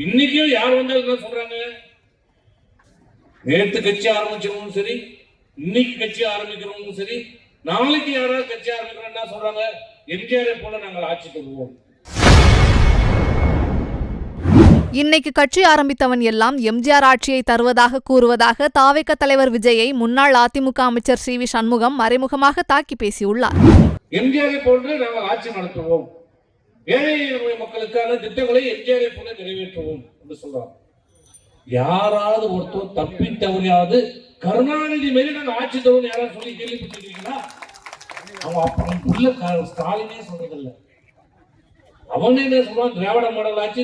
இன்னைக்கும் யார் வந்தாலும் சொல்றாங்க, நேற்று கட்சி ஆரம்பிச்சவங்களும் சரி, இன்னைக்கு கட்சி ஆரம்பிக்கிறவங்களும் சரி, நாளைக்கு யாராவது கட்சி ஆரம்பிக்கிறோம்னா சொல்றாங்க, எம்ஜிஆரை போல நாங்கள் ஆட்சிக்கு வருவோம். இன்னைக்கு கட்சி ஆரம்பித்தவன் எல்லாம் எம்ஜிஆர் ஆட்சியை தருவதாக கூறுவதாக தாவேக தலைவர் விஜயை முன்னாள் அதிமுக அமைச்சர் சி வி சண்முகம் மறைமுகமாக தாக்கி பேசியுள்ளார். எம்ஜிஆரை போன்று நாங்கள் ஆட்சி நடத்துவோம், ஏழை மக்களுக்கான திட்டங்களை எம்ஜிஆரை போல நிறைவேற்றுவோம் என்று சொல்றாங்க. யாராவது ஒருத்தர் தப்பி தவறியாவது கருணாநிதி மாரி நாங்கள் ஆட்சி தருவோம் யாராவது சொல்லி கேள்விப்பட்டிருக்கீங்களா? அவன் அப்படி ஸ்டாலினே சொல்றதில்ல. அவன் என்ன சொல்றான், திராவிட மாடல் ஆட்சி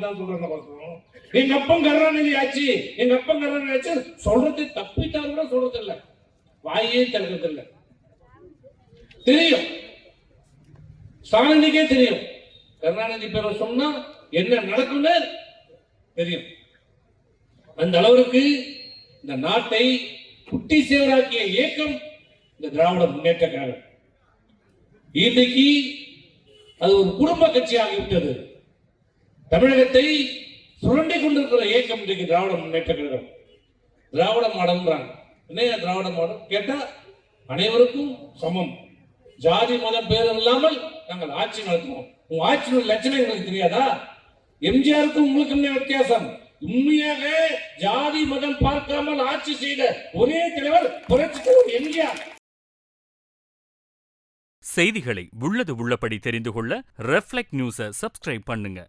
தான் சொல்றாங்க. எங்க அப்பன் கருணாநிதி ஆட்சி, எங்க அப்பன் கருணாநிதி ஆட்சி சொல்றது தப்பித்தால் கூட சொல்றது இல்ல, வாயே திறக்கிறது இல்ல. தெரியும், ஸ்டாலினுக்கே தெரியும் கருணாநிதி பேரை சொன்னா என்ன நடக்கும்னு தெரியும். அந்த அளவிற்கு இந்த நாட்டை குட்டி சேவராக்கிய இயக்கம் இந்த திராவிட முன்னேற்ற கழகம். இன்றைக்கு அது ஒரு குடும்ப கட்சி ஆகிவிட்டது. தமிழகத்தை சுரண்டி கொண்டிருக்கிற இயக்கம் இன்றைக்கு திராவிட முன்னேற்ற கழகம். திராவிட மாடல்ன்றாங்க. என்ன திராவிட மாடல் கேட்டா, அனைவருக்கும் சமம், ஜாதி மதம் பேரும் இல்லாமல் நாங்கள் ஆட்சி நடத்துவோம். உங்க ஆட்சியோட லட்சணம் எங்களுக்கு தெரியாதா? எம்ஜிஆருக்கும் உங்களுக்கு என்ன வித்தியாசம்? உண்மையாக ஜாதி மதம் பார்க்காமல் ஆட்சி செய்த ஒரே தலைவர் புரட்சி தலைவர் எம்ஜிஆர். செய்திகளை உள்ளது உள்ளபடி தெரிந்து கொள்ள ரெஃப்ளெக்ட் நியூஸை சப்ஸ்கிரைப் பண்ணுங்க.